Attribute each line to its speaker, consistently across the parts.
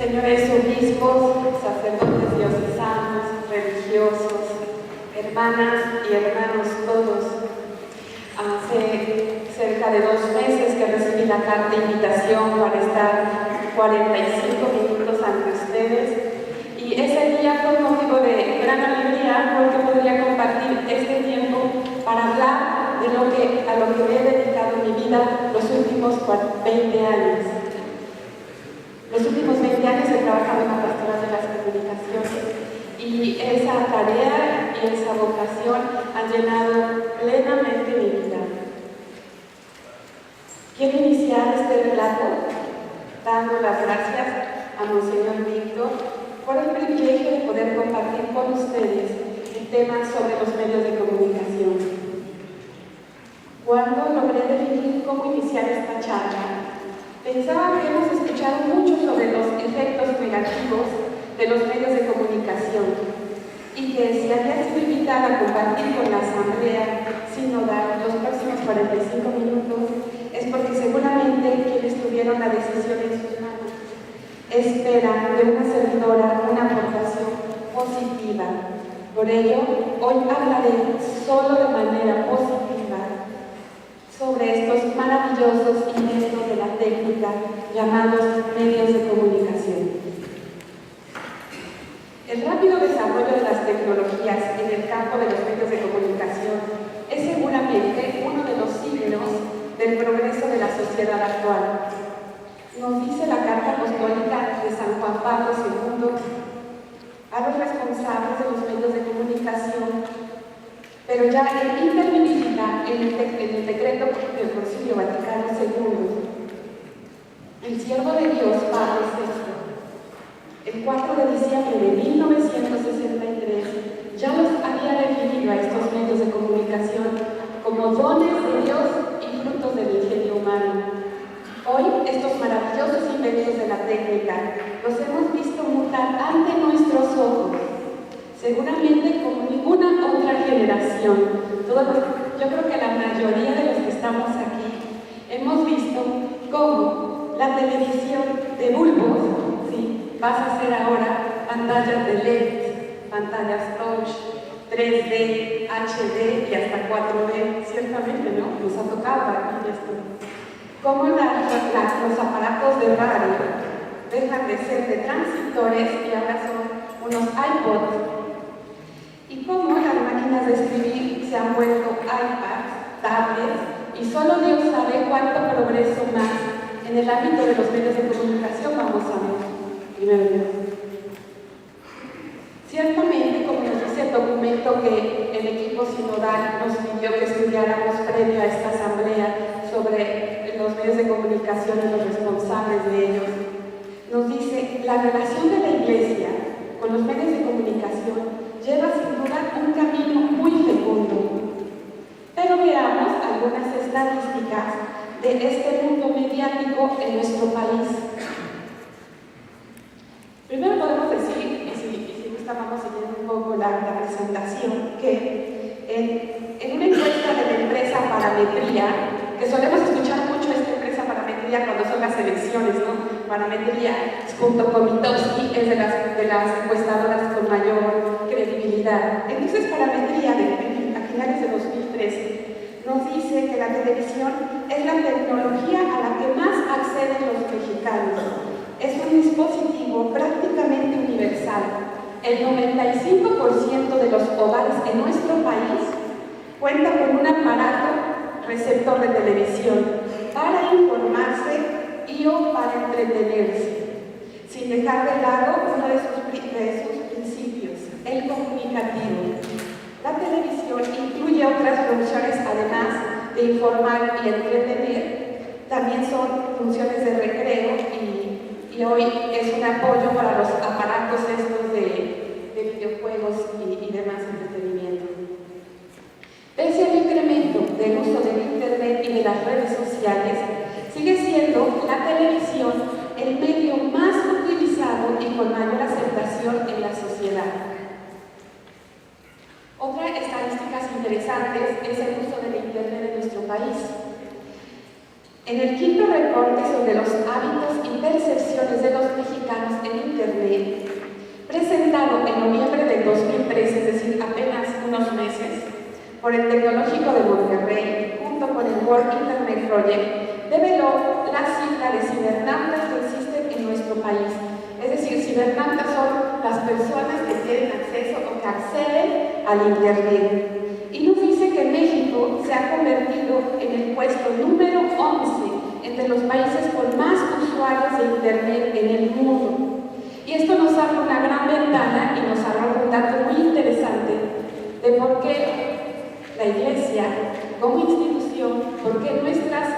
Speaker 1: señores obispos, sacerdotes diocesanos, religiosos, hermanas y hermanos todos. Hace cerca de 2 meses que recibí la carta de invitación para estar 45 minutos ante ustedes, y ese día fue motivo de gran alegría porque podría compartir este tiempo para hablar de a lo que he dedicado mi vida los últimos 20 años. Los últimos 20 años he trabajado en la pastoral de las comunicaciones, y esa tarea y esa vocación han llenado plenamente mi vida. Quiero iniciar este relato dando las gracias a Monseñor Víctor por el privilegio de poder compartir con ustedes el tema sobre los medios de comunicación. Cuando logré definir cómo iniciar esta charla, pensaba que hemos escuchado mucho sobre los efectos negativos de los medios de comunicación, y que si había sido invitada a compartir con la Asamblea Sinodal los próximos 45 minutos, es porque seguramente quienes tuvieron la decisión en sus manos esperan de una servidora una aportación positiva. Por ello, hoy hablaré solo de manera positiva sobre estos maravillosos inventos de la técnica llamados medios de comunicación. El rápido desarrollo de las tecnologías en el campo de los medios de comunicación es seguramente uno de los signos del progreso de la sociedad actual. Nos dice la Carta Apostólica de San Juan Pablo II a los responsables de los medios de comunicación, pero ya en intervinibilidad en el decreto del Concilio Vaticano II. El siervo de Dios, Pablo VI, el 4 de diciembre de 1963, ya los había definido a estos medios de comunicación como dones de Dios y frutos del ingenio humano. Hoy, estos maravillosos inventos de la técnica los hemos visto mutar ante nuestros ojos, seguramente como ninguna otra generación. Yo creo que la mayoría de los que estamos aquí hemos visto cómo la televisión de bulbos, ¿sí?, pasa a ser ahora pantallas de LED, pantallas touch, 3D, HD y hasta 4D, ciertamente, ¿no? Nos ha tocado aquí esto. Cómo los aparatos de radio dejan de ser de transistores y ahora son unos iPods. Y cómo las máquinas de escribir se han vuelto iPads, tablets, y solo Dios sabe cuánto progreso más en el ámbito de los medios de comunicación vamos a ver. Primero Dios. Ciertamente, como nos dice el documento que el equipo sinodal nos pidió que estudiáramos previo a esta asamblea sobre los medios de comunicación y los responsables de ellos, nos dice: la relación de la Iglesia con los medios de comunicación lleva sin duda un camino muy fecundo. Pero veamos algunas estadísticas de este mundo mediático en nuestro país. Primero podemos decir, y si gusta vamos siguiendo un poco la presentación, que en una encuesta de la empresa Parametría, que solemos escuchar mucho esta empresa Parametría cuando son las elecciones, ¿no? Parametría junto con Mitofsky es de las encuestadoras con mayor credibilidad. Entonces Parametría, a finales de 2013, nos dice que la televisión es la tecnología a la que más acceden los mexicanos. Es un dispositivo prácticamente universal. El 95% de los hogares en nuestro país cuenta con un aparato receptor de televisión para informarse y o para entretenerse, sin dejar de lado uno de sus principios, el comunicativo. La televisión incluye otras funciones además de informar y entretener. También son funciones de recreo y hoy es un apoyo para los aparatos estos de videojuegos y demás entretenimiento. Pese al incremento del uso del Internet y de las redes sociales, sigue siendo la televisión el medio más utilizado y con mayor aceptación en la sociedad. Otra estadísticas interesantes es el uso del Internet en nuestro país. En el quinto reporte sobre los hábitos y percepciones de los mexicanos en fundado en noviembre del 2013, es decir, apenas unos meses, por el Tecnológico de Monterrey, junto con el World Internet Project, develó la cifra de cibernautas que existen en nuestro país. Es decir, cibernautas son las personas que tienen acceso o que acceden al Internet. Y nos dice que México se ha convertido en el puesto número 11 entre los países con más usuarios de Internet en el mundo. Y esto nos abre una gran ventana y nos arroja un dato muy interesante de por qué la Iglesia, como institución, por qué nuestras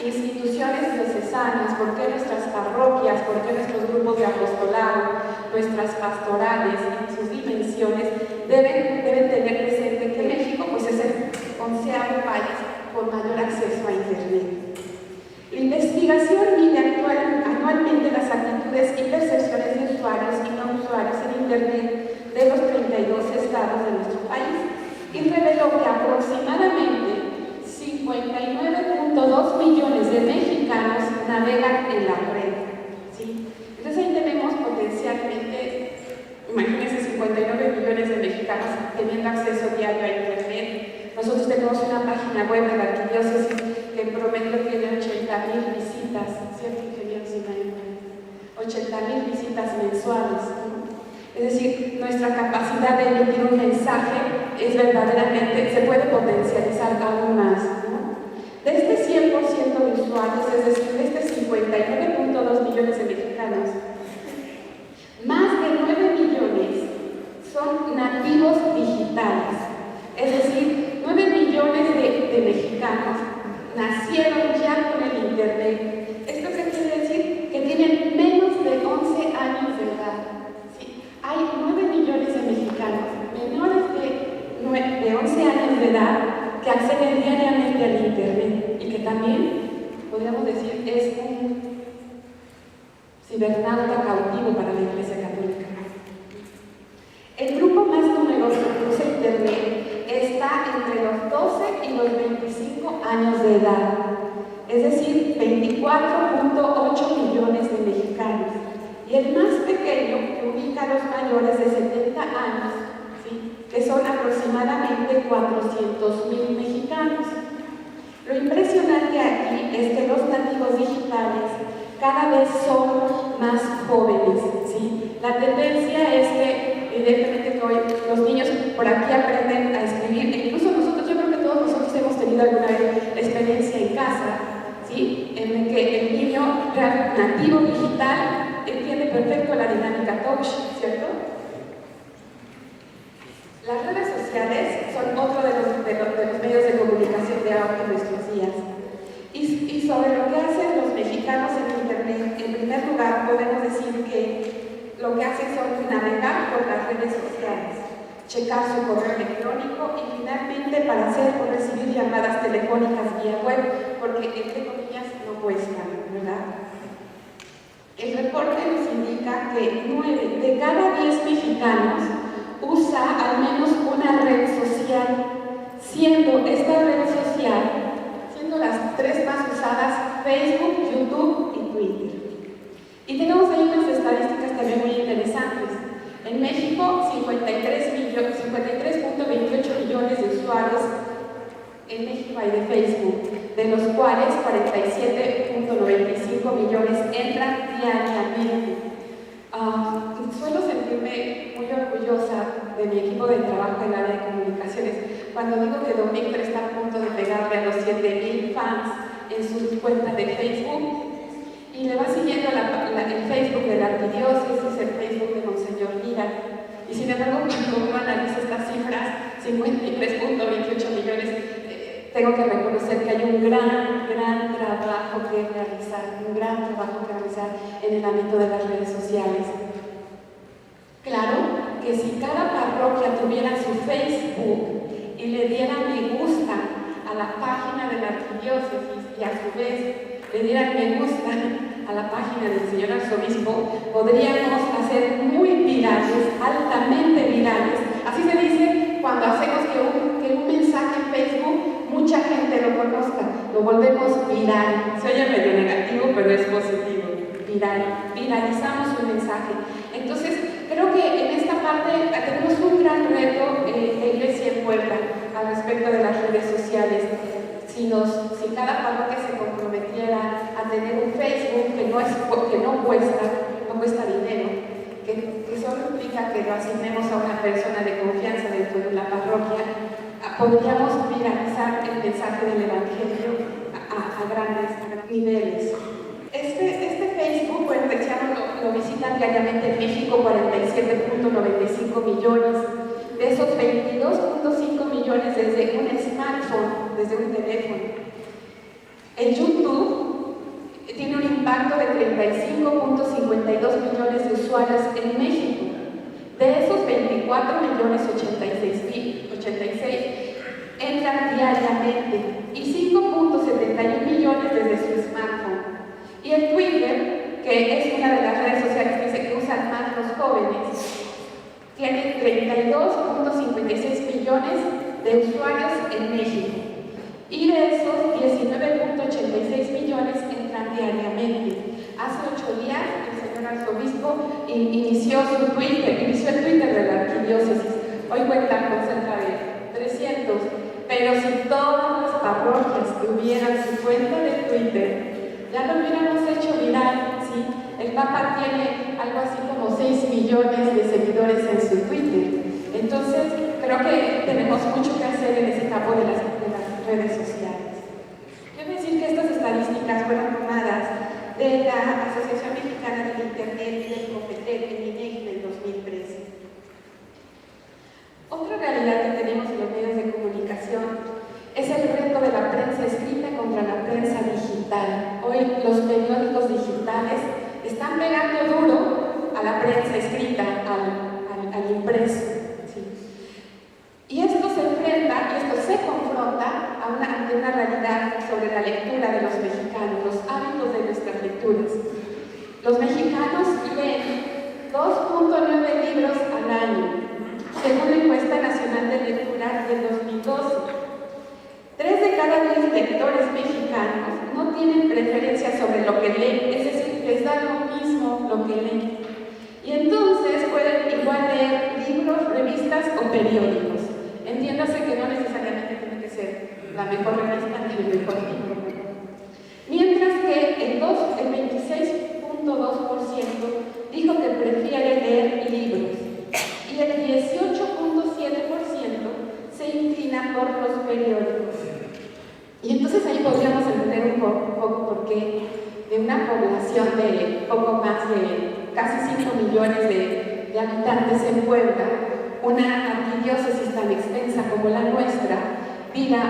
Speaker 1: instituciones diocesanas, por qué nuestras parroquias, por qué nuestros grupos de apostolado, nuestras pastorales en sus dimensiones deben tener presente que México pues, es el 11º país con mayor acceso a Internet. La investigación mide anualmente las actitudes y percepciones de usuarios y no usuarios en Internet de los 32 estados de nuestro país y reveló que aproximadamente 59.2 millones de mexicanos navegan en la red. ¿Sí? Entonces ahí tenemos potencialmente, imagínense, 59 millones de mexicanos teniendo acceso diario a Internet. Nosotros tenemos una página web de la arquidiócesis que en promedio tiene 80,000 visitas, ¿cierto, ingeniero Sinaí? 80,000 visitas mensuales, ¿no? Es decir, nuestra capacidad de emitir un mensaje es verdaderamente, se puede potencializar aún más, ¿no? De este 100% de usuarios, es decir, de este 59.2 millones de mexicanos, más de 9 millones son nativos digitales, es decir, 9 millones de mexicanos nacieron ya con el Internet. ¿Esto qué quiere decir? Que tienen menos de 11 años de edad. ¿Sí? Hay 9 millones de mexicanos menores de 11 años de edad que acceden diariamente al Internet y que también, podríamos decir, es un cibernauta cautivo para la Iglesia Católica. El grupo más numeroso que usa Internet está entre los 12 y los 25 años de edad, es decir, 24.8 millones de mexicanos. Y el más pequeño, que ubica a los mayores de 70 años, ¿sí?, que son aproximadamente 400,000 mexicanos. Lo impresionante aquí es que los nativos digitales cada vez son más jóvenes, ¿sí? La tendencia es que, evidentemente, que hoy los niños por aquí aprenden a escribir, e incluso nosotros, yo creo que todos nosotros hemos tenido alguna vez experiencia en casa, ¿sí?, en el que el niño nativo digital entiende perfecto la dinámica touch, ¿cierto? Las redes sociales son otro de los medios de comunicación de ahora en nuestros días. Y sobre lo que hacen los mexicanos en Internet, en primer lugar podemos decir que lo que hacen son navegar por las redes sociales, checar su correo electrónico y finalmente para hacer o recibir llamadas telefónicas vía web, porque entre comillas no cuestan, ¿verdad? El reporte nos indica que 9 de cada 10 mexicanos usa al menos una red social, siendo esta red social, siendo las 3 más usadas, Facebook, YouTube y Twitter. Y tenemos ahí unas estadísticas también muy interesantes. En México, 53.28 millones de usuarios en México hay de Facebook, de los cuales 47.95 millones entran diariamente. Suelo sentirme muy orgullosa de mi equipo de trabajo en el área de comunicaciones cuando digo que Don Víctor está a punto de pegarle a los 7,000 fans en su cuenta de Facebook y le va siguiendo el Facebook de la arquidiócesis, el Facebook de Monseñor Mira. Y sin embargo, cuando uno analiza estas cifras, 53.28 millones, tengo que reconocer que hay un gran trabajo que realizar, en el ámbito de las redes sociales. Claro que si cada parroquia tuviera su Facebook y le diera me gusta a la página de la arquidiócesis y a su vez le dieran me gusta a la página del señor arzobispo, podríamos hacer muy virales, altamente virales. Así se dice cuando hacemos que un mensaje en Facebook mucha gente lo conozca, lo volvemos viral. Se oye medio negativo, pero es positivo. Viralizamos un mensaje. Entonces, creo que en esta parte tenemos un gran reto de Iglesia en Puebla al respecto de las redes sociales. Si cada parroquia se comprometiera a tener un Facebook que no cuesta dinero, que solo implica que lo asignemos a una persona de confianza dentro de la parroquia, podríamos viralizar el mensaje del Evangelio a grandes niveles. Este Facebook, bueno, lo visitan diariamente en México 47.95 millones. De esos 22.5 millones desde un smartphone, desde un teléfono. En YouTube tiene un impacto de 35.52 millones de usuarios en México. De esos 24.086.086 entran diariamente y 5.71 millones desde su smartphone. Y el Twitter, que es una de las redes sociales que usan más los jóvenes, tiene 32.56 millones de usuarios en México. Y de esos, 19.86 millones entran diariamente. Hace 8 días, el señor arzobispo inició el Twitter de la arquidiócesis. Hoy cuentan con cerca de 300. Pero si todas las parroquias tuvieran su cuenta de Twitter, ya lo hubiéramos hecho viral, ¿sí? El Papa tiene algo así como 6 millones de seguidores en su Twitter. Entonces, creo que tenemos mucho que hacer en ese campo de las redes sociales. Quiero decir que estas estadísticas fueron tomadas de la Asociación Mexicana del Internet y del Cofetet en INEGI del 2013. Otra realidad que tenemos en los medios de comunicación es el reto de la prensa escrita contra la prensa digital. Hoy los periódicos digitales están pegando duro a la prensa escrita, al impreso. ¿Sí? Y esto se confronta ante una realidad sobre la lectura de los mexicanos, los hábitos de nuestras lecturas. Los mexicanos leen 2.9 libros al año, según la encuesta nacional de lectura del 2012. 3 de cada 10 lectores mexicanos no tienen preferencia sobre lo que leen, es decir, les da lo mismo lo que leen. Y entonces pueden igual leer libros, revistas o periódicos. Entiéndase que no necesariamente tiene que ser la mejor revista ni el mejor libro. Mientras que el 26.2% dijo que prefiere leer libros y el 18.7% se inclina por los periódicos. Y entonces ahí podríamos entender un poco por qué de una población de poco más de casi 5 millones de habitantes en Puebla, una arquidiócesis tan extensa como la nuestra, diga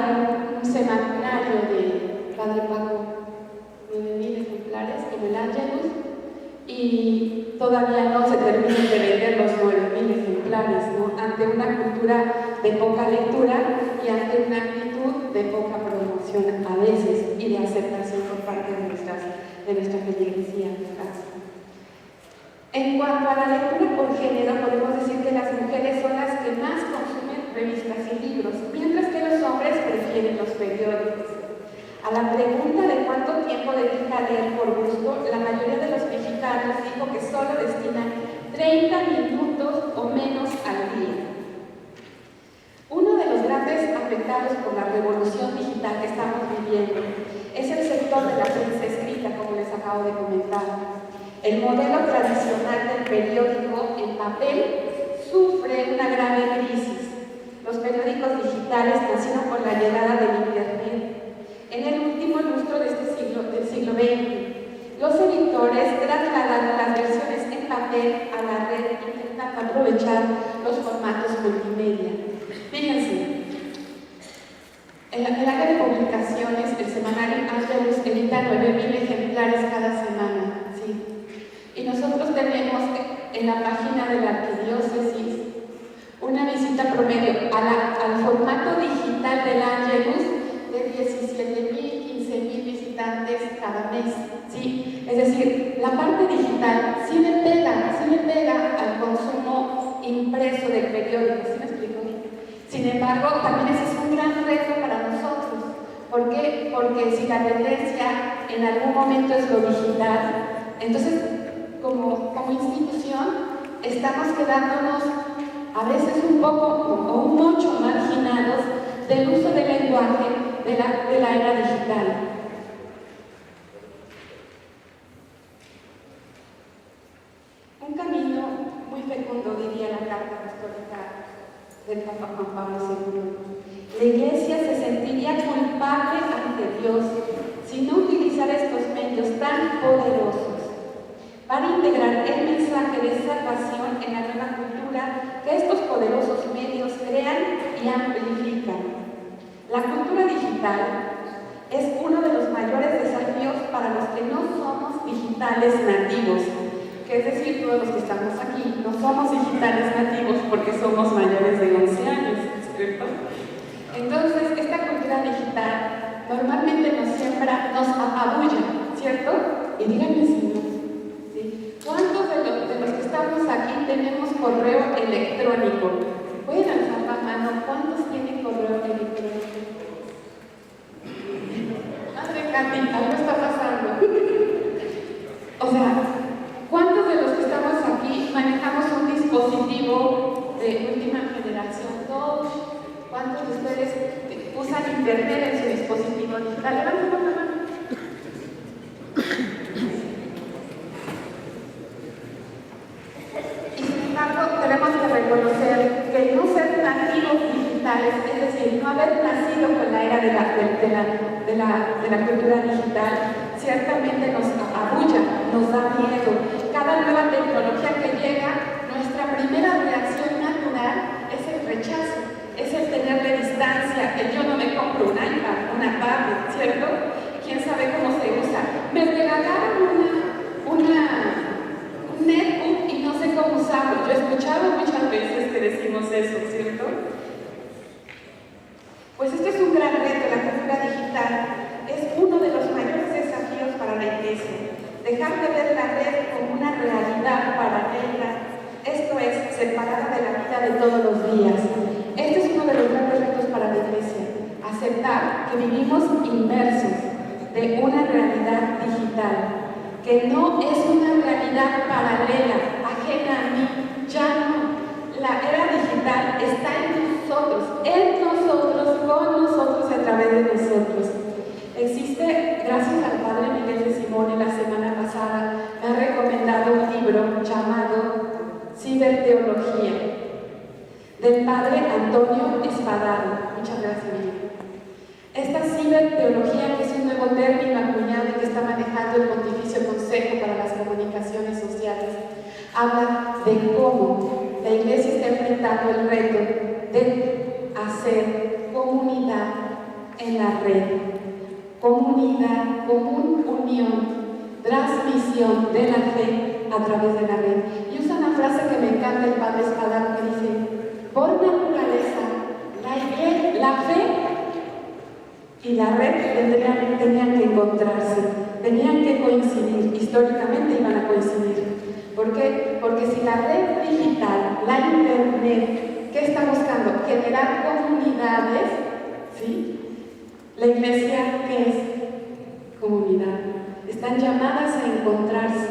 Speaker 1: un semanario de Padre Paco, 9.000 ejemplares, como el Ángelus, y todavía no se terminan de vender los 9.000 ejemplares, ¿no? Ante una cultura de poca lectura y ante una actitud de poca promoción a veces y de aceptación por parte de nuestra feligresía. En cuanto a la lectura por género, podemos decir que las mujeres son las que más consumen revistas y libros, mientras que los hombres prefieren los periódicos. A la pregunta de cuánto tiempo dedica a leer por gusto, la mayoría de los mexicanos dijo que solo destinan 30 minutos o menos al día. Uno de los grandes afectados por la revolución digital que estamos viviendo es el sector de la prensa escrita, como les acabo de comentar. El modelo tradicional del periódico en papel sufre una grave crisis. Los periódicos digitales nacieron con la llegada del Internet. En el último lustro del siglo XX, los editores trasladaron las versiones en papel a la red intentando aprovechar los formatos multimedia. Fíjense, en el área de publicaciones, el semanario Ángelus edita 9.000 ejemplares cada semana. ¿Sí? Y nosotros tenemos en la página de la arquidiócesis una visita promedio al formato digital del Ángelus de 17.000, 15.000 visitantes cada mes, ¿sí? Es decir, la parte digital sí le pega al consumo impreso del periódico, ¿sí me explico? Sin embargo, también ese es un gran reto para nosotros. ¿Por qué? Porque si la tendencia en algún momento es lo digital, entonces como institución estamos quedándonos a veces un poco o mucho marginados del uso del lenguaje de la era digital. Un camino muy fecundo, diría la carta apostólica del Papa Juan Pablo II. La Iglesia se sentiría culpable ante Dios si no utilizara estos medios tan poderosos para integrar el mensaje de salvación en la nueva cultura que estos poderosos medios crean y amplifican. La cultura digital es uno de los mayores desafíos para los que no somos digitales nativos, que es decir, todos los que estamos aquí no somos digitales nativos porque somos mayores de 11 años, ¿cierto? Entonces, esta cultura digital normalmente nos apabulla, ¿cierto? Y díganme si no. ¿Sí? ¿Cuántos de los que estamos aquí tenemos correo electrónico? ¿Pueden alzar la mano? ¿Cuántos tienen correo electrónico? Madre Katy, algo está pasando. O sea, ¿cuántos de los que estamos aquí manejamos un dispositivo de última generación? ¿Todos? ¿Cuántos de ustedes usan internet en su dispositivo digital? Levanten la mano. Y sin embargo, tenemos que reconocer que no ser nativos digitales, es decir, no haber nacido con la era de la cultura digital, ciertamente nos apabulla, nos da miedo. Cada nueva tecnología que llega, nuestra primera reacción natural es el rechazo, es el tenerle distancia, que yo no me compro un iPad, una tablet, ¿cierto? ¿Quién sabe cómo se usa? Me regalaron un netbook y no sé cómo usarlo. Yo he escuchado muchas veces que decimos eso, ¿cierto? Pues este es un gran reto, la cultura digital. Es uno de los mayores desafíos para la Iglesia. Dejar de ver la red como una realidad paralela, esto es, separada de la vida de todos los días. Este es uno de los grandes retos para la Iglesia. Aceptar que vivimos inmersos de una realidad digital, que no es una realidad paralela, ajena a mí, ya no. La era digital está en nosotros, con nosotros, a través de nosotros. Existe, gracias al Padre Miguel de Simone, la semana pasada me ha recomendado un libro llamado Ciberteología, del Padre Antonio Espadaro. Muchas gracias, Miguel. Esta ciberteología, que es un nuevo término acuñado y que está manejando el Pontificio Consejo para las Comunicaciones Sociales, habla de cómo la Iglesia está enfrentando el reto de hacer comunidad en la red. Comunidad, común unión, transmisión de la fe a través de la red. Y usa una frase que me encanta el Padre Espadaro, que dice: por naturaleza, la fe y la red tenían que encontrarse, tenían que coincidir, históricamente iban a coincidir. ¿Por qué? Porque si la red digital, la internet, ¿qué está buscando? Generar comunidades, ¿sí? La Iglesia, ¿qué es? Comunidad. Están llamadas a encontrarse.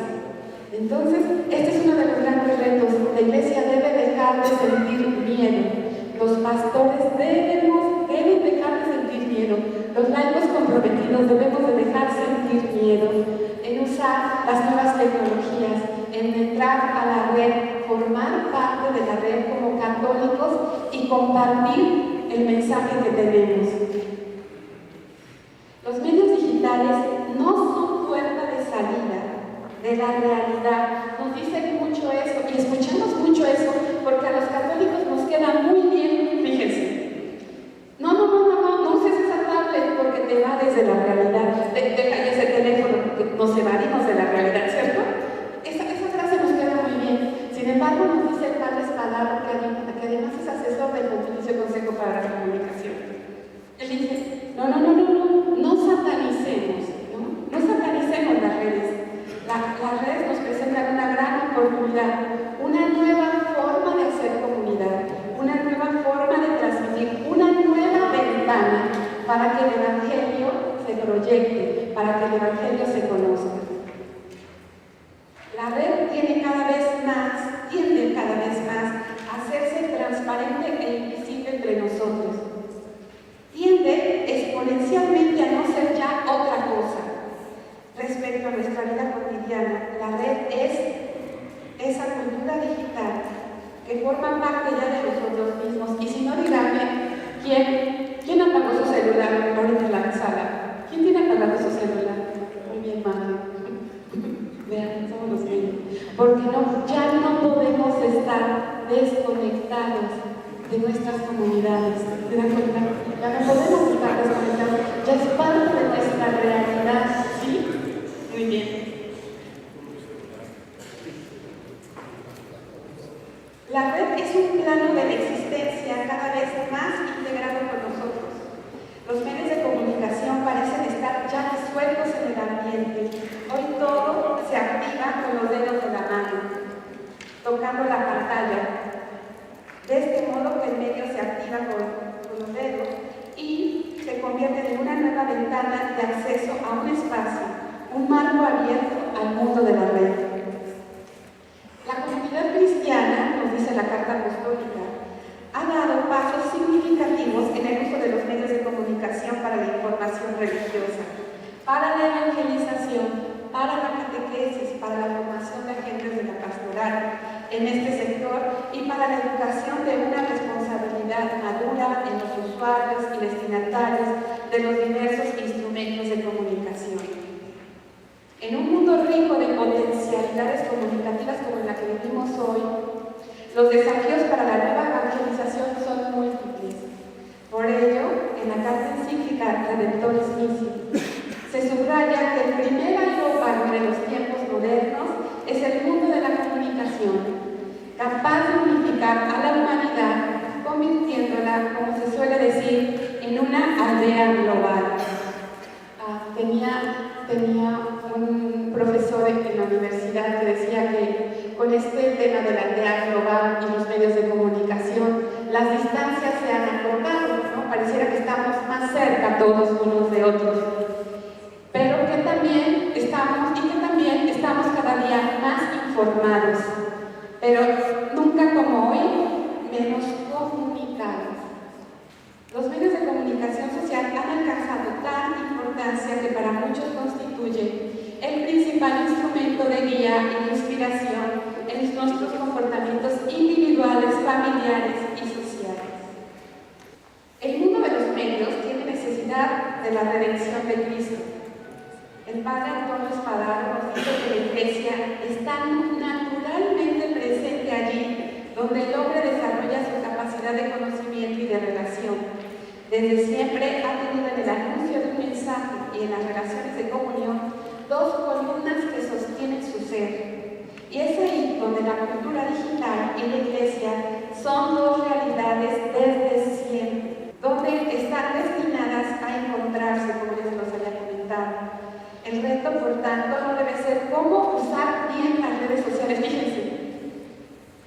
Speaker 1: Entonces, este es uno de los grandes retos. La Iglesia debe dejar de sentir miedo. Los pastores deben dejar de sentir miedo. Los laicos comprometidos debemos de dejar sentir miedo en usar las nuevas tecnologías, en entrar a la red, formar parte de la red como católicos y compartir el mensaje que tenemos. Los medios digitales no son puerta de salida de la realidad. Nos dicen mucho eso y escuchamos mucho eso porque a los católicos nos queda muy bien, fíjense. No uses esa tablet porque te va desde la realidad. Deja ese teléfono porque nos evadimos de la realidad, ¿cierto? Esa frase nos queda muy bien. Sin embargo, nos dice el Padre Espadaro, que además es asesor del Pontificio Consejo para la Comunicación. Él dice: no satanicemos, no satanicemos las redes. Las redes nos presentan una gran oportunidad, una nueva forma de hacer comunidad, una nueva forma de transmitir, una nueva ventana para que el Evangelio se proyecte, para que el Evangelio se conozca. La red tiene cada vez más tiende cada vez más a hacerse transparente e invisible entre nosotros. Tiende exponencialmente a no ser ya otra cosa. Respecto a nuestra vida cotidiana, la red es esa cultura digital que forma parte ya de nosotros mismos. Y si no, díganme, ¿quién apagó su celular ahorita en la sala? ¿Quién tiene apagado su celular? Muy bien, madre. Vean, somos los mismos. Porque ya no podemos estar desconectados de nuestras comunidades. ¿Se dan cuenta? Ya no podemos estar desconectados. Ya es parte de nuestra realidad. ¿Sí? Muy bien. La red es un plano de la existencia cada vez más integrado con nosotros. Los medios de comunicación parecen estar ya disueltos en el ambiente. Hoy todo se activa con los dedos de la mano, tocando la pantalla. De este modo que el medio se activa con los dedos y se convierte en una nueva ventana de acceso a un espacio, un marco abierto al mundo de la red. La comunidad cristiana, nos dice la Carta Apostólica, ha dado pasos significativos en el uso de los medios de comunicación para la información religiosa, para la evangelización, para la catequesis, para la formación de agentes de la pastoral en este sector y para la educación de una responsabilidad madura en los usuarios y destinatarios de los diversos instrumentos de comunicación. En un mundo rico de potencialidades comunicativas como la que vivimos hoy, los desafíos para la nueva evangelización son múltiples. Por ello, en la carta encíclica Redemptoris Missio, se subraya que el primer aerópago de los tiempos modernos es el mundo de la comunicación, capaz de unificar a la humanidad, convirtiéndola, como se suele decir, en una aldea global. Tenía un profesor en la universidad que decía que con este tema de la aldea global y los medios de comunicación, las distancias se han acortado, ¿no? Pareciera que estamos más cerca todos unos de otros, pero que también estamos cada día más informados, pero nunca como hoy, menos comunicados. Los medios de comunicación social han alcanzado tanta importancia que para muchos constituye el principal instrumento de guía y de inspiración en nuestros comportamientos individuales, familiares y sociales. El mundo de los medios tiene necesidad de la redención de Cristo. El padre Antonio Spadaro nos dice que la Iglesia está naturalmente presente allí, donde el hombre desarrolla su capacidad de conocimiento y de relación. Desde siempre ha tenido en el anuncio de un mensaje y en las relaciones de comunión dos columnas que sostienen su ser. Y es ahí donde la cultura digital y la Iglesia son dos realidades desde siempre, donde están destinadas a encontrarse, como ya se los había comentado. El reto, por tanto, no debe ser cómo usar bien las redes sociales. Fíjense,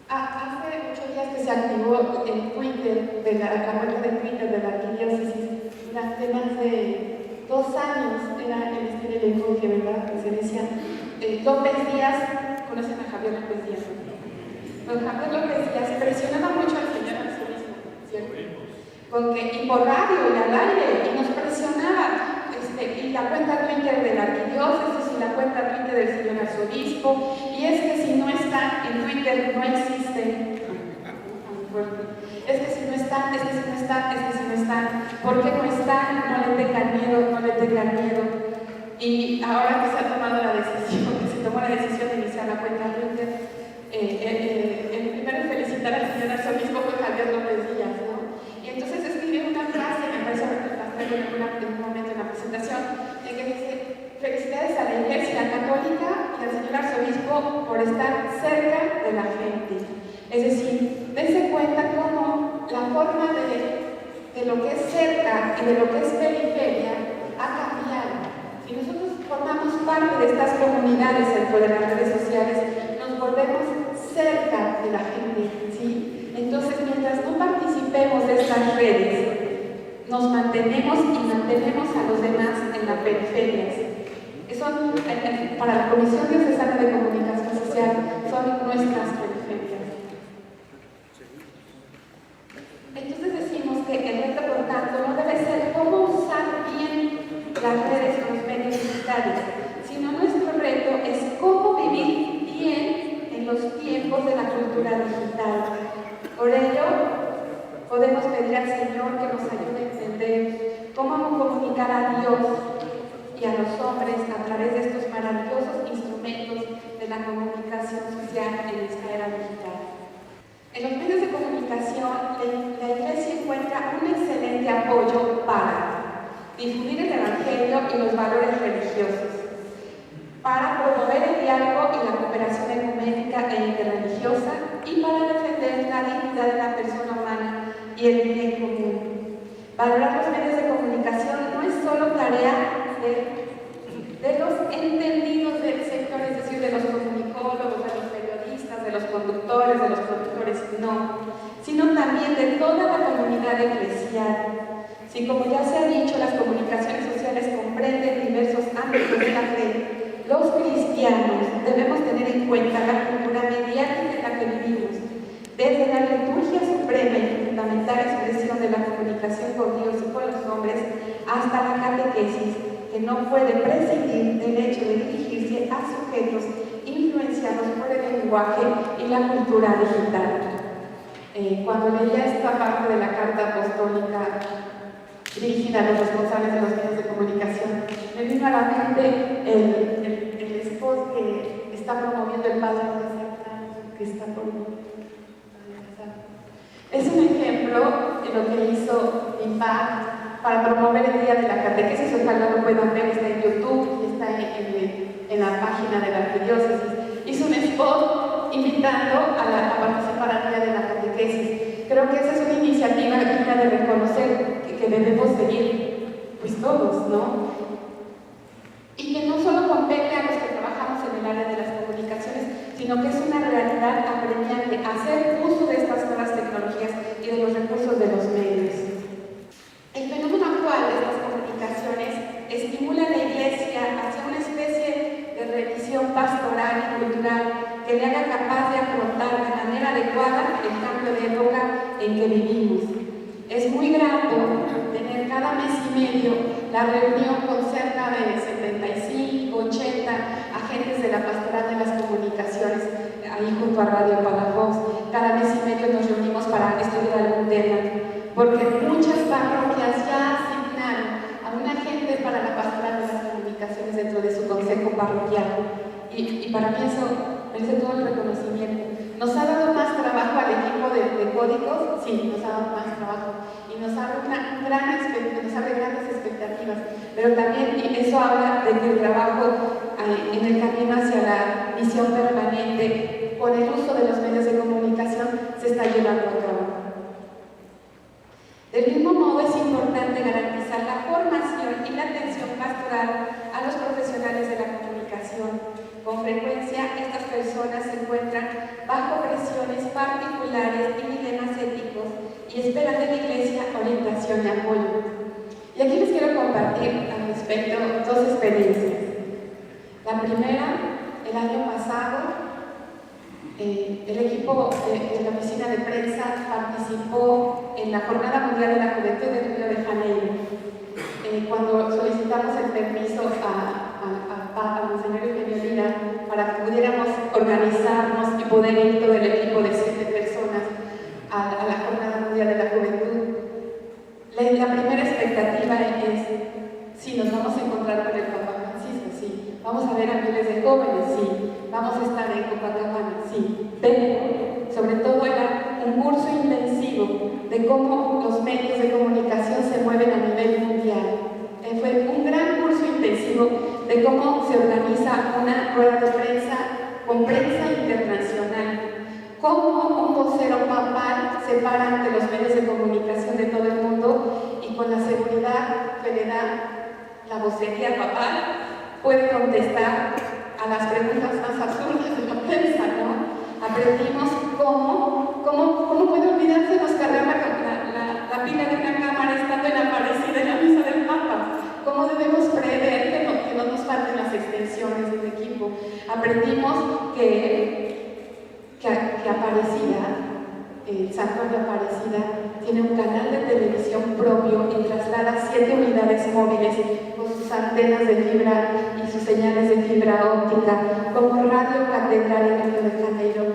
Speaker 1: hace 8 días que se activó el Twitter, la cuenta de Twitter de la Arquidiócesis, durante más de 2 años, era el estilo de enfoque, ¿verdad? Que se decía, López Díaz, ¿conocen a Javier López Díaz? Don Javier López Díaz presionaba mucho al señor arzobispo, ¿cierto? Y por radio y al aire, y nos presionaba. Y la cuenta Twitter de la Arquidiócesis y la cuenta Twitter del señor arzobispo, y es que si no está en Twitter no existe. Es que si no están, ¿por qué no están? No le tengan miedo. Y ahora que se ha tomado la decisión, que se tomó la decisión de iniciar la cuenta Twitter, el primero en felicitar al señor arzobispo fue Javier López Díaz, ¿no? Y entonces escribió una frase, me parece en un momento en la presentación, en que dice: felicidades a la Iglesia Católica y al señor arzobispo por estar cerca de la gente. Es decir, dense cuenta cómo la forma de lo que es cerca y de lo que es periferia ha cambiado. Si nosotros formamos parte de estas comunidades dentro de las redes sociales, nos volvemos cerca de la gente, ¿sí? Entonces, mientras no participemos de estas redes, nos mantenemos a los demás en la periferia. Eso, para la Comisión Diocesana de Comunicación Social, son nuestras periferias. los tiempos de la cultura digital. Por ello, podemos pedir al Señor que nos ayude a entender cómo comunicar a Dios y a los hombres a través de estos maravillosos instrumentos de la comunicación social en esta era digital. En los medios de comunicación, la Iglesia encuentra un excelente apoyo para difundir el Evangelio y los valores religiosos, para promover el diálogo y la cooperación ecuménica e interreligiosa y para defender la dignidad de la persona humana y el bien común. Valorar los medios de comunicación no es solo tarea de los entendidos del sector, es decir, de los comunicólogos, de los periodistas, de los conductores, de los productores, no, sino también de toda la comunidad eclesial. Si, como ya se ha dicho, las comunicaciones sociales comprenden diversos ámbitos de la fe, los cristianos debemos tener en cuenta la cultura mediática en la que vivimos, desde la liturgia suprema y fundamental expresión de la comunicación con Dios y con los hombres, hasta la catequesis, que no puede prescindir del hecho de dirigirse a sujetos influenciados por el lenguaje y la cultura digital. Cuando leía esta parte de la carta apostólica dirigida a los responsables de los medios de comunicación, me vino a la mente el spot que está promoviendo el padre que está por... Es un ejemplo de lo que hizo IMPACT para promover el Día de la Catequesis. Ojalá lo puedan ver, está en YouTube y está en la página de la arquidiócesis. Hizo un spot invitando a participar al Día de la Catequesis. Creo que esa es una iniciativa digna de reconocer que debemos seguir, pues todos, ¿no? Y que no solo compete a los que trabajamos en el área de las comunicaciones, sino que es una realidad apremiante hacer uso de estas nuevas tecnologías y de los recursos de los medios. El fenómeno actual de estas comunicaciones estimula a la Iglesia hacia una especie de revisión pastoral y cultural que le haga capaz de afrontar de manera adecuada el cambio de época en que vivimos. Es muy grato tener cada mes y medio la reunión con cerca de 75, 80 agentes de la Pastoral de las Comunicaciones, ahí junto a Radio Palafox. Cada mes y medio nos reunimos para estudiar algún tema, porque muchas parroquias ya asignaron a un agente para la Pastoral de las Comunicaciones dentro de su consejo parroquial. Y para mí eso merece todo el reconocimiento. ¿Nos ha dado más trabajo al equipo de códigos? Sí, nos ha dado más trabajo. Y nos abre grandes expectativas. Pero también eso habla de que el trabajo en el camino hacia la misión permanente, con el uso de los medios de comunicación, se está llevando a cabo. Del mismo modo, es importante garantizar la formación y la atención pastoral a los profesionales de la comunicación. Con frecuencia, estas personas se encuentran bajo presiones particulares y dilemas éticos y esperan de la Iglesia orientación y apoyo. Y aquí les quiero compartir al respecto dos experiencias. La primera, el año pasado, el equipo de la oficina de prensa participó en la Jornada Mundial de la Juventud de Río de Janeiro. Cuando solicitamos el permiso a Monseñor Eugenio Lira para que pudiéramos organizarnos y poder ir todo el equipo de 7 personas a la Jornada Mundial de la Juventud, la primera expectativa es: sí, nos vamos a encontrar con el Papa Francisco, sí, vamos a ver a miles de jóvenes, sí, vamos a estar en Copacabana, sí, pero sobre todo era un curso intensivo de cómo los medios de comunicación se mueven a nivel mundial. Fue un gran curso intensivo de cómo se organiza una rueda de prensa con prensa internacional, cómo un vocero papal se para ante los medios de comunicación de todo el mundo y con la seguridad que le da la vocería papal puede contestar a las preguntas más absurdas de la prensa, ¿no? Aprendimos cómo puede olvidarse nos cargar la pila de una cámara estando en la parecida en la misa del Papa. Cómo debemos prever que no nos falten las extensiones del equipo. Aprendimos que Aparecida, el santuario Aparecida, tiene un canal de televisión propio y traslada 7 unidades móviles con sus antenas de fibra y sus señales de fibra óptica, como Radio Catedral en Río de Janeiro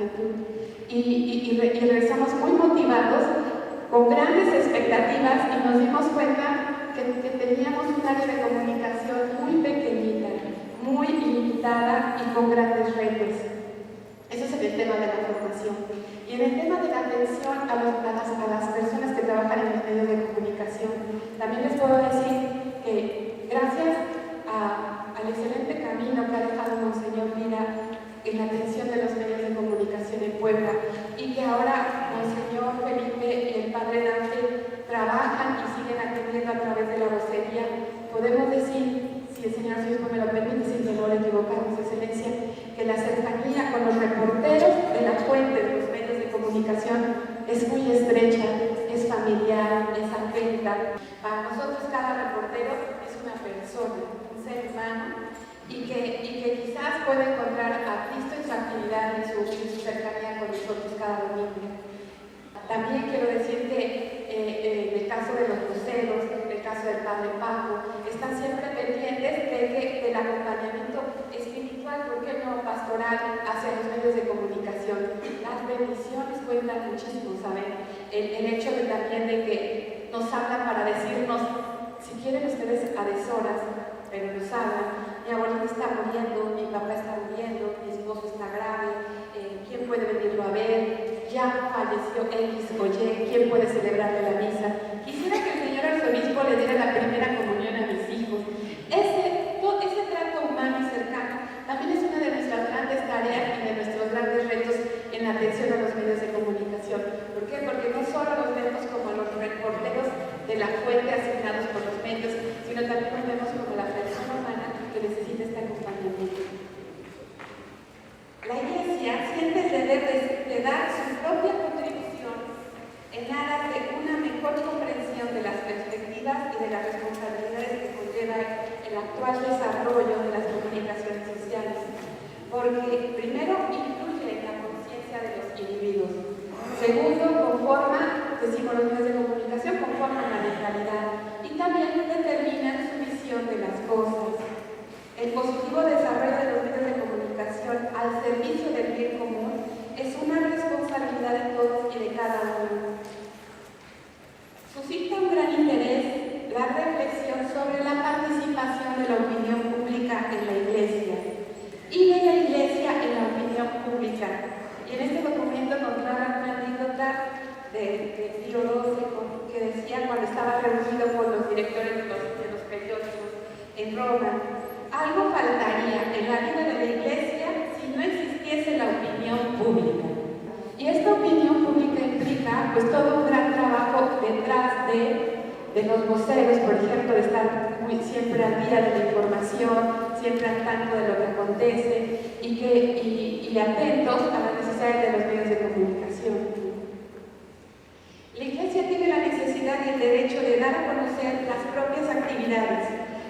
Speaker 1: juventud. Y regresamos muy motivados, con grandes expectativas, y nos dimos cuenta que teníamos un área de comunicación muy pequeñita, muy limitada y con grandes retos. Eso es en el tema de la formación. Y en el tema de la atención a las personas que trabajan en los medios de comunicación, también les puedo decir que gracias al excelente camino que ha dejado Monseñor Lira en la atención de los medios de comunicación en Puebla, y que ahora Monseñor Felipe y el Padre Dante trabajan y siguen atendiendo a través de la vocería, podemos decir, si el Señor Obispo me lo permite, sin temor a equivocarnos, Excelencia, que la cercanía con los reporteros de la fuente de los medios de comunicación es muy estrecha, es familiar, es atenta. Para nosotros cada reportero es una persona, un ser humano, y que quizás puede encontrar a Cristo en su actividad, en su cercanía con nosotros cada domingo. También quiero decir que en el caso de los cruceros, en el caso del Padre Paco, están siempre pendientes del acompañamiento espiritual, ¿por qué no pastoral, hacia los medios de comunicación? Las bendiciones cuentan muchísimo, ¿saben? El hecho también de que nos hablan para decirnos, si quieren ustedes a deshoras, pero nos hablan, mi abuelita está muriendo, mi papá está muriendo, mi esposo está grave, ¿quién puede venirlo a ver? Ya falleció X o Y, ¿quién puede celebrarle la misa? Quisiera que el señor arzobispo le diera la primera comunión a mis hijos. Ese trato humano y cercano también es una de nuestras grandes tareas y de nuestros grandes retos en la atención a los medios de comunicación. ¿Por qué? Porque no solo los vemos como los reporteros de la fuente asignados por los medios, sino también los vemos como la persona humana que necesita este acompañamiento. La Iglesia siente el deber de dar su propia contribución en aras de una mejor comprensión de las perspectivas y de las responsabilidades que conlleva el actual desarrollo de las comunicaciones sociales, porque primero influye en la conciencia de los individuos, segundo conforma, decimos los medios de comunicación, conforman la mentalidad y también determinan su visión de las cosas. El positivo desarrollo de los medios de comunicación al servicio del bien común es una responsabilidad de todos y de cada uno. Suscita un gran interés la reflexión sobre la participación de la opinión pública en la Iglesia y de la Iglesia en la opinión pública. Y en este documento encontraron una anécdota de Pío XII que decía cuando estaba reunido con los directores de los periódicos en Roma: algo faltaría en la vida de la Iglesia si no existiese la opinión pública. Y esta opinión pública implica pues todo un gran trabajo detrás de los voceros, por ejemplo, de estar siempre al día de la información, siempre al tanto de lo que acontece y atentos a las necesidades de los medios de comunicación. La Iglesia tiene la necesidad y el derecho de dar a conocer las propias actividades,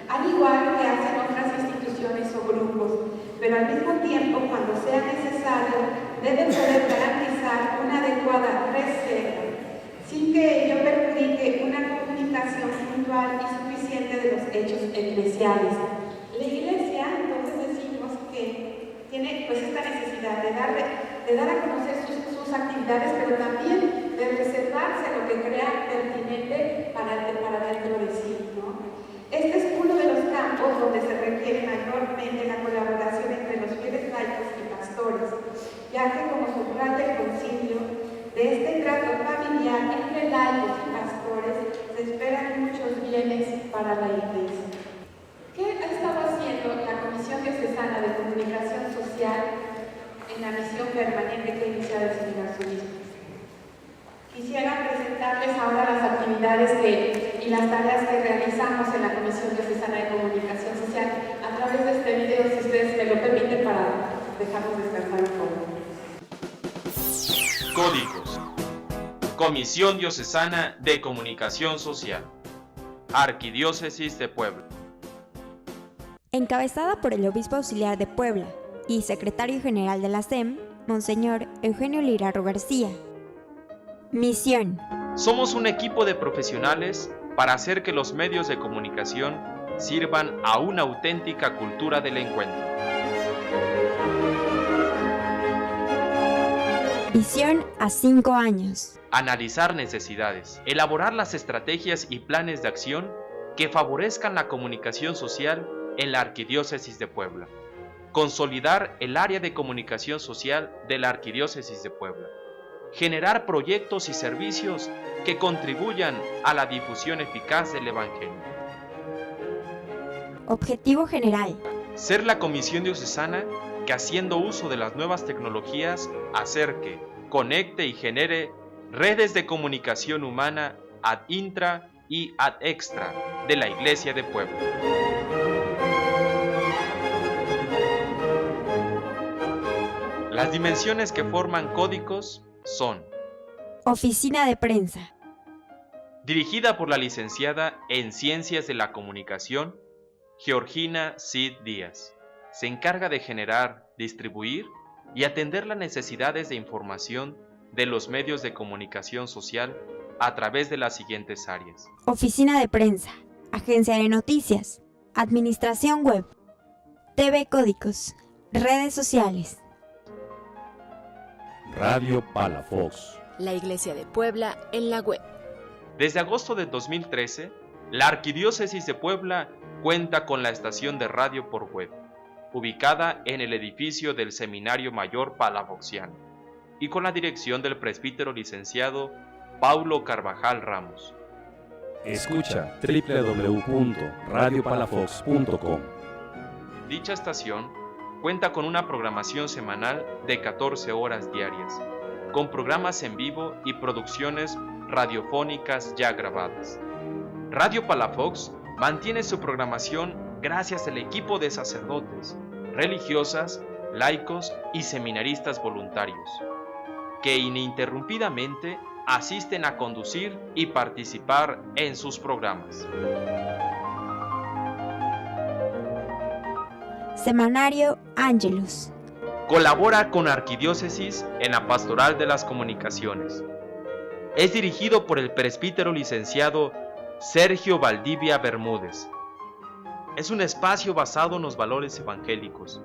Speaker 1: al igual que hacen otras instituciones o grupos, pero al mismo tiempo, cuando sea necesario, debe poder garantizar una adecuada reserva, sin que ello perjudique una comunicación puntual y suficiente de los hechos eclesiales. La Iglesia, entonces decimos que tiene pues esta necesidad de dar a conocer sus actividades, pero también de reservarse lo que crea pertinente para dentro de sí, ¿no? Este es uno de los campos donde se requiere mayormente la colaboración entre los fieles laicos y pastores, ya que, como subraya el concilio, de este trato familiar entre laicos y pastores se esperan muchos bienes para la Iglesia. ¿Qué ha estado haciendo la Comisión Diocesana de Comunicación Social en la misión permanente que ha iniciado el señor arzobispo? Quisiera presentarles ahora las actividades y las tareas que realizamos en la Comisión Diocesana de Comunicación Social a través de este video, si ustedes me lo permiten, para dejarnos descansar un poco.
Speaker 2: Códigos. Comisión Diocesana de Comunicación Social. Arquidiócesis de Puebla.
Speaker 3: Encabezada por el Obispo Auxiliar de Puebla y Secretario General de la SEM, Monseñor Eugenio Lirarro García. Misión.
Speaker 2: Somos un equipo de profesionales para hacer que los medios de comunicación sirvan a una auténtica cultura del encuentro.
Speaker 3: Visión a 5 años.
Speaker 2: Analizar necesidades, elaborar las estrategias y planes de acción que favorezcan la comunicación social en la Arquidiócesis de Puebla. Consolidar el área de comunicación social de la Arquidiócesis de Puebla. Generar proyectos y servicios que contribuyan a la difusión eficaz del Evangelio.
Speaker 3: Objetivo general.
Speaker 2: Ser la comisión diocesana que, haciendo uso de las nuevas tecnologías, acerque, conecte y genere redes de comunicación humana ad intra y ad extra de la Iglesia de Puebla. Las dimensiones que forman códigos son:
Speaker 3: Oficina de prensa.
Speaker 2: Dirigida por la licenciada en Ciencias de la Comunicación, Georgina Cid Díaz. Se encarga de generar, distribuir y atender las necesidades de información de los medios de comunicación social a través de las siguientes áreas:
Speaker 3: Oficina de prensa. Agencia de noticias. Administración web. TV Códigos. Redes sociales.
Speaker 4: Radio Palafox.
Speaker 5: La Iglesia de Puebla en la web.
Speaker 2: Desde agosto de 2013, la Arquidiócesis de Puebla cuenta con la estación de radio por web, ubicada en el edificio del Seminario Mayor Palafoxiano, y con la dirección del presbítero licenciado Paulo Carvajal Ramos.
Speaker 4: Escucha www.radiopalafox.com.
Speaker 2: Dicha estación cuenta con una programación semanal de 14 horas diarias, con programas en vivo y producciones radiofónicas ya grabadas. Radio Palafox mantiene su programación gracias al equipo de sacerdotes, religiosas, laicos y seminaristas voluntarios, que ininterrumpidamente asisten a conducir y participar en sus programas.
Speaker 3: Semanario Ángelus.
Speaker 2: Colabora con Arquidiócesis en la Pastoral de las Comunicaciones. Es dirigido por el presbítero licenciado Sergio Valdivia Bermúdez. Es un espacio basado en los valores evangélicos,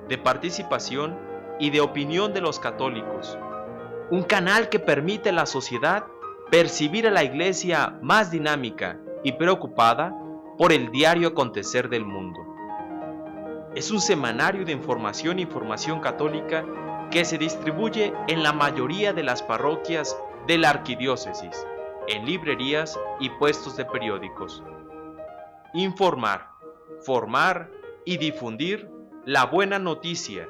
Speaker 2: de participación y de opinión de los católicos. Un canal que permite a la sociedad percibir a la Iglesia más dinámica y preocupada por el diario acontecer del mundo. Es un semanario de información y formación católica que se distribuye en la mayoría de las parroquias de la Arquidiócesis, en librerías y puestos de periódicos. Informar, formar y difundir la buena noticia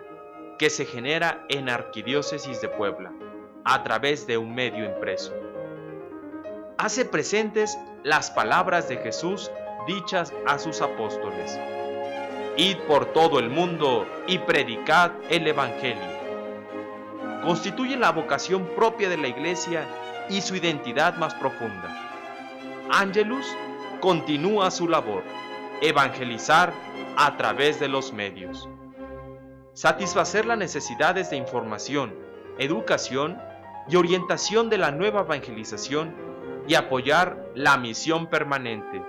Speaker 2: que se genera en Arquidiócesis de Puebla a través de un medio impreso. Hace presentes las palabras de Jesús dichas a sus apóstoles: Id por todo el mundo y predicad el Evangelio. Constituye la vocación propia de la Iglesia y su identidad más profunda. Ángelus continúa su labor: evangelizar a través de los medios. Satisfacer las necesidades de información, educación y orientación de la nueva evangelización y apoyar la misión permanente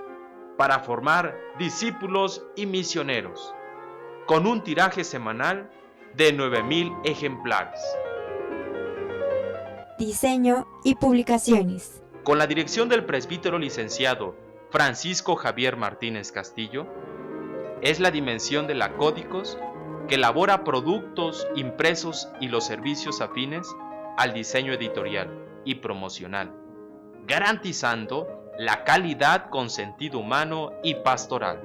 Speaker 2: para formar discípulos y misioneros, con un tiraje semanal de 9,000 ejemplares.
Speaker 3: Diseño y publicaciones.
Speaker 2: Con la dirección del presbítero licenciado Francisco Javier Martínez Castillo, es la dimensión de la Códigos que elabora productos impresos y los servicios afines al diseño editorial y promocional, garantizando la calidad con sentido humano y pastoral.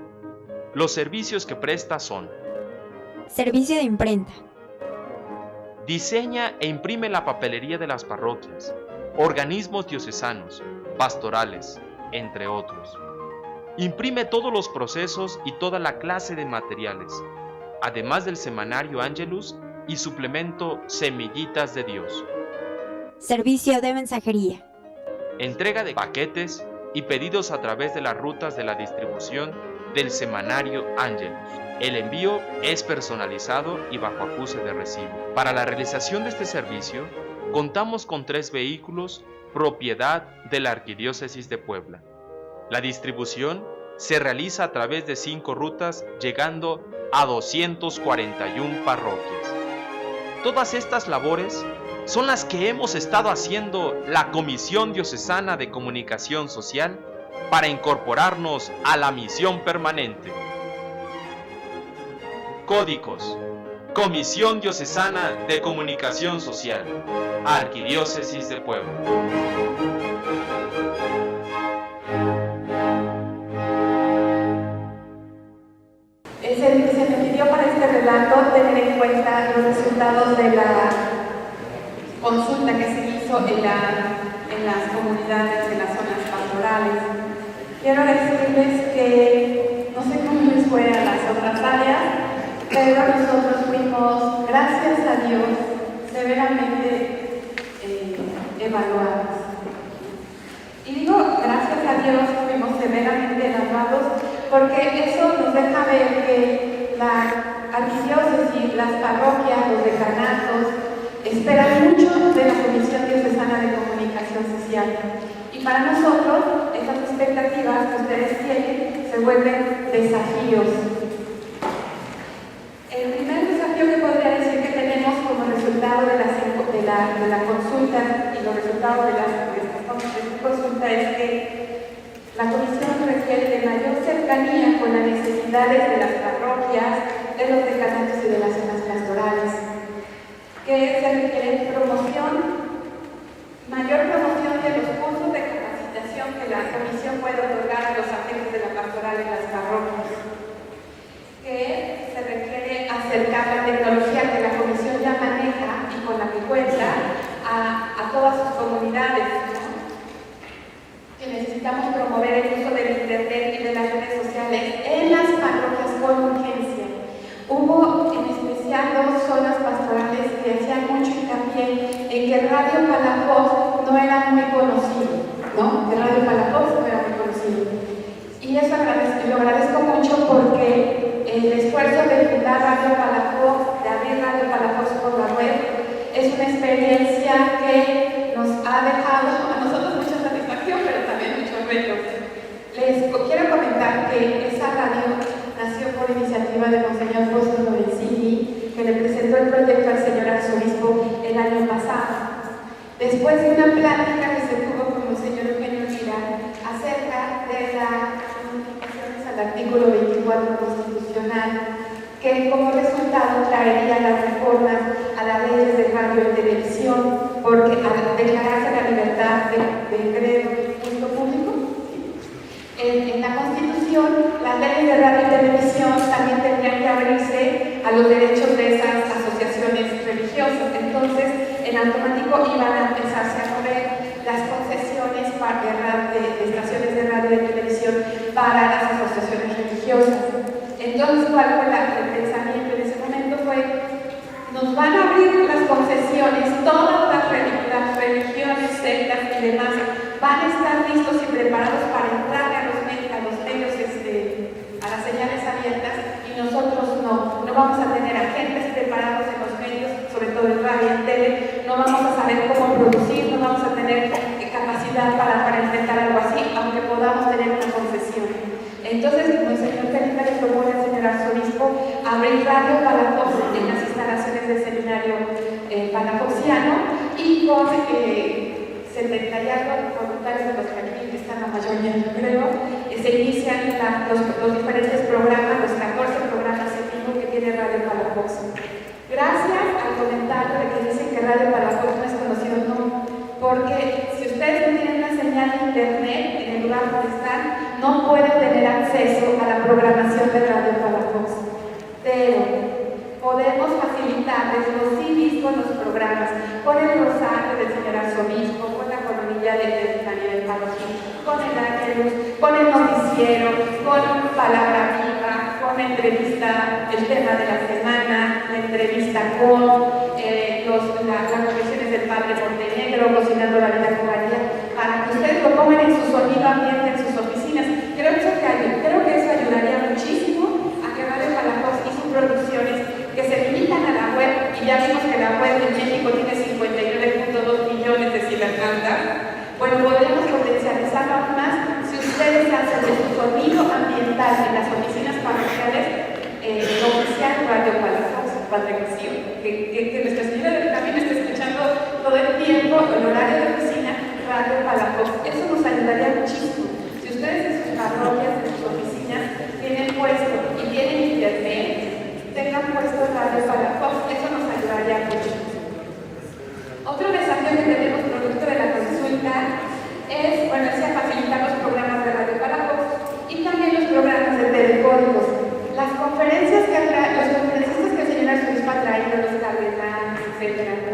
Speaker 2: Los servicios que presta son:
Speaker 3: Servicio de imprenta.
Speaker 2: Diseña e imprime la papelería de las parroquias, organismos diocesanos, pastorales, entre otros. Imprime todos los procesos y toda la clase de materiales, además del semanario Ángelus y suplemento Semillitas de Dios.
Speaker 3: Servicio de mensajería.
Speaker 2: Entrega de paquetes y pedidos a través de las rutas de la distribución del semanario Ángelus. El envío es personalizado y bajo acuse de recibo. Para la realización de este servicio, contamos con 3 vehículos propiedad de la Arquidiócesis de Puebla. La distribución se realiza a través de 5 rutas, llegando a 241 parroquias. Todas estas labores son las que hemos estado haciendo la Comisión Diocesana de Comunicación Social para incorporarnos a la misión permanente. Códigos: Comisión Diocesana de Comunicación Social, Arquidiócesis de Puebla.
Speaker 1: Se me pidió para este relato tener en cuenta los resultados de la consulta que se hizo en las comunidades, en las zonas pastorales. Quiero decirles que no sé cómo les fue a las otras áreas, pero nosotros fuimos, gracias a Dios, severamente evaluados. Y digo, gracias a Dios fuimos severamente evaluados porque eso nos deja ver que la arquidiócesis, las parroquias, los decanatos, esperan mucho de la Comisión Diocesana de Comunicación Social. Y para nosotros, esas expectativas que ustedes tienen se vuelven desafíos. El primer desafío que podría decir que tenemos como resultado de la consulta y los resultados de esta consulta es que la comisión requiere de mayor cercanía con las necesidades de las parroquias, de los decanatos y de las zonas pastorales, que se requiere mayor promoción de los cursos de capacitación que la comisión puede otorgar a los agentes de la pastoral en las parroquias, que se requiere acercar la tecnología que la comisión ya maneja y con la que cuenta a todas sus comunidades, ¿no? Que necesitamos promover el uso del internet y de las redes sociales en las parroquias con urgencia. Hubo en especial 2 zonas pastorales que hacían mucho hincapié en que Radio Palafox no era muy conocido, ¿no? Que Radio Palafox no era muy conocido. Y eso lo agradezco mucho porque el esfuerzo de fundar Radio Palafox, de abrir Radio Palafox por la web, es una experiencia que nos ha dejado a nosotros mucha satisfacción, pero también muchos retos. Les quiero comentar que esa radio nació por iniciativa de Monseñor Fausto Lorenzini, que le presentó el proyecto al señor arzobispo el año pasado. Después de una plática que se tuvo con Monseñor Eugenio Lira acerca de las modificaciones al artículo 24 constitucional, que como resultado traería las reformas a las leyes de radio y televisión, porque al declararse la libertad de credo y culto público, en la Constitución, las leyes de radio y televisión también tendrían que abrirse a los derechos de esas asociaciones religiosas. Entonces, en automático iban a empezarse a mover las concesiones de estaciones de radio y televisión para las asociaciones religiosas. Entonces, ¿cuál fue el pensamiento en ese momento? Nos van a abrir las concesiones, todas las religiones, sectas y demás van a estar listos y preparados para entrar a los medios, a las señales abiertas, y nosotros no vamos a tener agentes preparados en los medios, sobre todo en radio y en tele, no vamos a saber cómo producir, no vamos a tener capacidad para enfrentar algo así, aunque podamos tener una concesión. Entonces, Monseñor Felipe le propone al señor arzobispo abrir Radio Palafox en las instalaciones del seminario palafoxiano y con 70 y algo voluntarios de los que aquí están la mayoría, yo creo, se inician los diferentes programas, los 14 programas en vivo que tiene Radio Palafox. Gracias al comentario de que dicen que Radio Palafox no es conocido, no, porque si ustedes no tienen una señal de internet en el lugar donde están, no pueden tener acceso a la programación de Radio Palafox. Pero podemos facilitarles los CDs con los programas, con el rosario del señor arzobispo, con la coronilla de María del Parroquín, con el ángelus, con el noticiero, con palabra viva, con entrevista, el tema de la semana, la entrevista con las confesiones del Padre Montenegro, cocinando la vida con María, para que ustedes lo pongan en su sonido ambiente, en sus oficinas. Creo que eso ayudaría muchísimo a que Radio Palafox y sus producciones, que se limitan a la web, y ya vimos que la web en México tiene 59.2 millones de cibercantas. Bueno, podríamos potencializarlo aún más si ustedes hacen de su sonido ambiental en las oficinas parroquiales oficial Radio Palafox, Padre García, que nuestra señora también está escuchando el horario de oficina, Radio Palafox. Eso nos ayudaría muchísimo. Si ustedes en sus parroquias, en sus oficinas, tienen puesto y tienen internet, tengan puesto Radio Palafox. Eso nos ayudaría mucho. Otro desafío que tenemos producto de la consulta es, bueno, facilitar los programas de Radio Palafox y también los programas de telecódigos. Las conferencias que los conferencistas que el señor arzobispo ha traído, los cardenales, etc.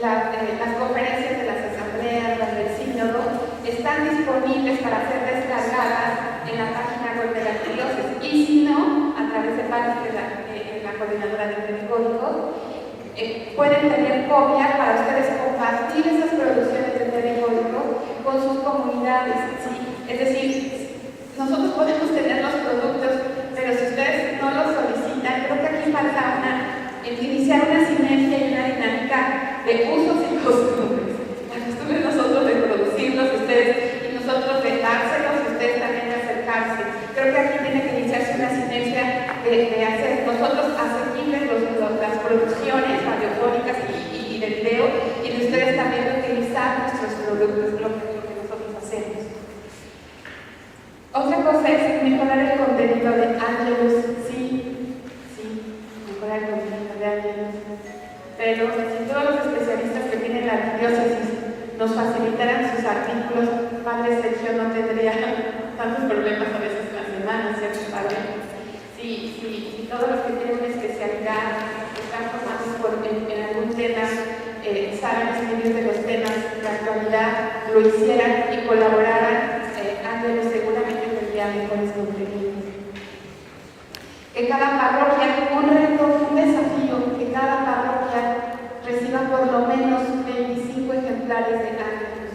Speaker 1: Las conferencias de las asambleas, las del sínodo, están disponibles para ser descargadas en la página web de la arquidiócesis. Y si no, a través de la coordinadora de telecódigos, pueden tener copia para ustedes compartir esas producciones de telecódigo con sus comunidades, ¿sí? Es decir, nosotros podemos tener los productos, pero si ustedes no los solicitan, creo que aquí falta iniciar una sinergia y una dinámica de usos y costumbres. Las costumbres nosotros de producirlos, ustedes, y nosotros de dárselos, y ustedes también de acercarse. Creo que aquí tiene que iniciarse una sinergia de hacer nosotros asequibles las producciones radiofónicas y de video, y de ustedes también de utilizar nuestros productos, lo que nosotros hacemos. Otra cosa es mejorar el contenido de Ángelus, sí, mejorar el contenido de Ángelus. Pero si todos los especialistas que tienen la arquidiócesis nos facilitaran sus artículos, Padre Sergio no tendría tantos problemas a veces en la semana, ¿cierto, Padre? Si todos los que tienen una especialidad están formados en algún tema, saben escribir de los temas de actualidad, lo hicieran y colaboraran, Ángeles seguramente tendría mejores contenidos. Que cada parroquia, un desafío, que cada parroquia reciba por lo menos 25 ejemplares de Ángeles.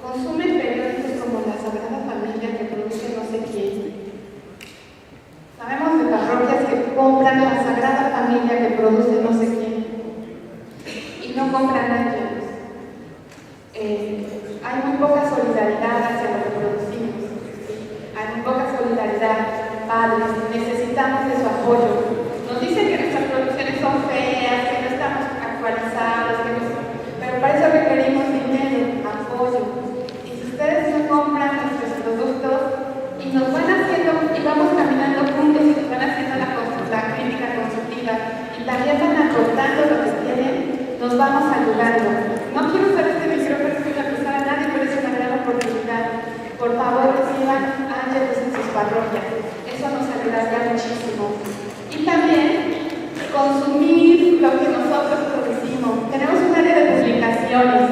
Speaker 1: Consumen periódicos como la Sagrada Familia que produce no sé quién. Sabemos de parroquias que compran la Sagrada Familia que produce no sé quién y no compran Ángeles. Hay muy poca solidaridad hacia lo que producimos. Hay muy poca solidaridad. Padres, necesitamos de su apoyo. Nos dicen que nuestras producciones son feas, que no estamos actualizados, pero para eso requerimos dinero, apoyo. Y si ustedes no compran nuestros productos y nos van haciendo, y vamos caminando juntos y nos van haciendo la crítica constructiva y también van aportando lo que tienen, nos vamos ayudando. No quiero usar este micrófono para acusar a nadie, pero es una gran oportunidad. Por favor, reciban Ángeles en sus parroquias. Eso nos ayudaría muchísimo. Y también consumir lo que nosotros producimos. Tenemos un área de publicaciones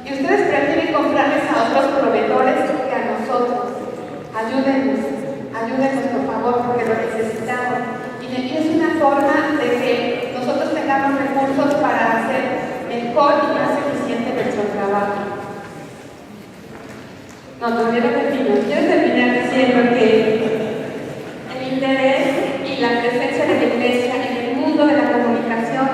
Speaker 1: y ustedes prefieren comprarles a otros proveedores que a nosotros. Ayúdenos por favor, porque lo necesitamos. Y es una forma de que nosotros tengamos recursos para hacer mejor y más eficiente nuestro trabajo. No, todavía no termino. Quiero terminar diciendo que el interés y la presencia de la Iglesia en el mundo de la comunicación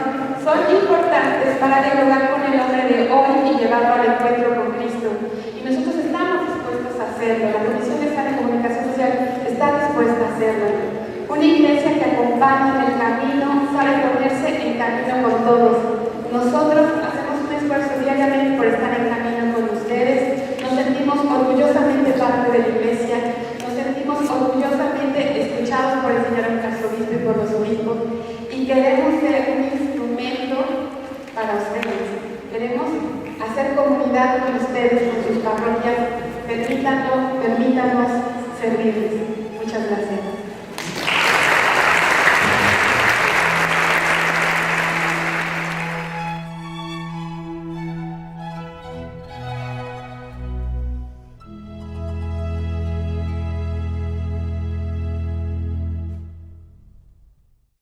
Speaker 1: son importantes para dialogar con el hombre de hoy y llevarlo al encuentro con Cristo. Y nosotros estamos dispuestos a hacerlo. La Comisión de Comunicación Social está dispuesta a hacerlo. Una iglesia que acompaña en el camino, sabe ponerse en camino con todos. Nosotros hacemos un esfuerzo diariamente por estar en camino con ustedes. Nos sentimos orgullosamente parte de la iglesia, nos sentimos orgullosamente escuchados por el señor arzobispo y por los obispos, y queremos ser un instrumento para ustedes. Queremos hacer comunidad con ustedes, con sus parroquias. Permítanos servirles. Muchas gracias.